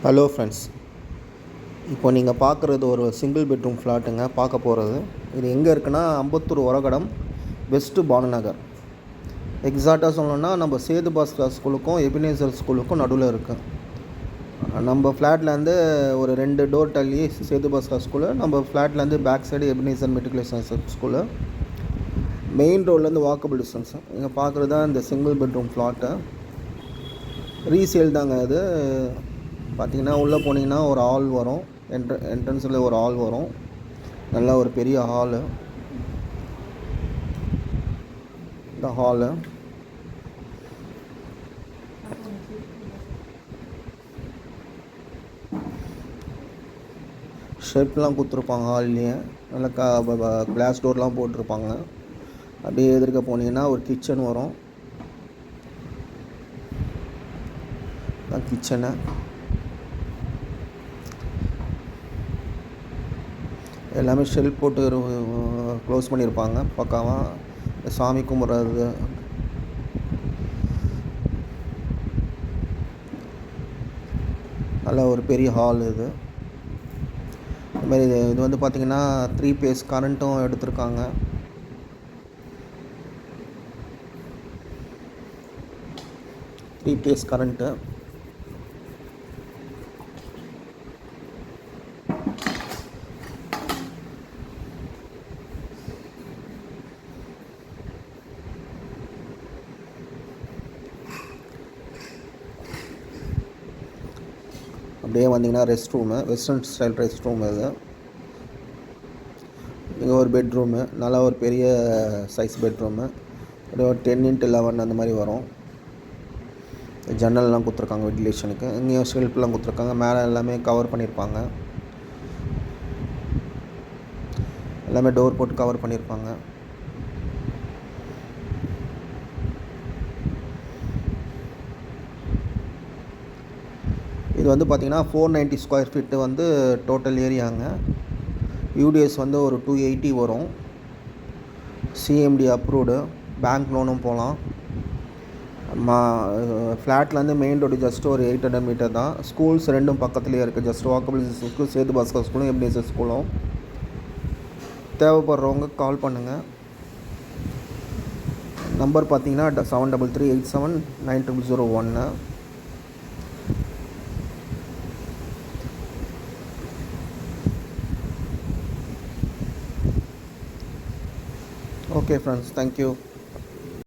Hello friends, இப்போ நீங்கள் பார்க்குறது ஒரு சிங்கிள் பெட்ரூம் ஃப்ளாட்டுங்க. பார்க்க போகிறது இது எங்கே இருக்குன்னா அம்பத்தூர் ஒரகடம் வெஸ்ட்டு பானுநகர். எக்ஸாக்டாக சொல்லணுன்னா நம்ம சேது பாஸ்கர் ஸ்கூலுக்கும் எபினேசர் ஸ்கூலுக்கும் நடுவில் இருக்குது. நம்ம ஃப்ளாட்லேருந்து ஒரு 2 டோர் தள்ளி சேது பாஸ்கர் ஸ்கூலு, நம்ம ஃப்ளாட்லேருந்து back side Ebenezer matriculation school. Main ரோட்லேருந்து வாக்கபிள் டிஸ்டன்ஸு. இங்கே பார்க்குறது தான் இந்த சிங்கிள் பெட்ரூம் ஃப்ளாட்டு. ரீசேல் தாங்க இது. பார்த்திங்கன்னா உள்ளே போனீங்கன்னா ஒரு ஹால் வரும். என்ட்ரன்ஸில் ஒரு ஹால் வரும். நல்லா ஒரு பெரிய ஹாலு. இந்த ஹாலு ஷெல்ஃப்லாம் கொடுத்துருப்பாங்க. ஹால்லேயே நல்லா கிளாஸ் டோர்லாம் போட்டிருப்பாங்க. அப்படியே எதிர்க்க போனீங்கன்னா ஒரு கிச்சன் வரும். கிச்சனு எல்லாமே ஷெல்ஃப் போட்டு க்ளோஸ் பண்ணியிருப்பாங்க. பக்காவாக சாமி கும்பிட்றது. நல்ல ஒரு பெரிய ஹால் இது. இதுமாரி இது வந்து பார்த்திங்கன்னா 3 பேஸ் கரண்ட்டும் எடுத்திருக்காங்க. கரண்ட்டு. அப்படியே வந்தீங்கன்னா rest room, western style rest room இது. இங்கே ஒரு பெட்ரூமு, நல்லா ஒரு பெரிய சைஸ் பெட்ரூமு. ஒரு 10x11 அந்த மாதிரி வரும். ஜன்னல்லாம் கொடுத்துருக்காங்க வென்டிலேஷனுக்கு. இங்கேயும் ஷெல்ஃப்லாம் கொடுத்துருக்காங்க. மேலே எல்லாமே கவர் பண்ணியிருப்பாங்க. எல்லாமே டோர் போட்டு கவர் பண்ணியிருப்பாங்க. இது வந்து பார்த்திங்கன்னா 490 ஸ்கொயர் ஃபீட்டு வந்து டோட்டல் ஏரியாங்க. யூடிஎஸ் வந்து ஒரு 280 வரும். CMD approved. பேங்க் லோனும் போகலாம். ஃப்ளாட்லேருந்து மெயின் ரோடு ஜஸ்ட் ஒரு 800 மீட்டர் தான். ஸ்கூல்ஸ் ரெண்டும் பக்கத்துலேயே இருக்குது. Just walkable school Sethu Bhaskar ஸ்கூலும் எபினேசர் ஸ்கூலும். தேவைப்படுறவங்க கால் பண்ணுங்கள். நம்பர் பார்த்தீங்கன்னா 7338790001. Okay friends, thank you.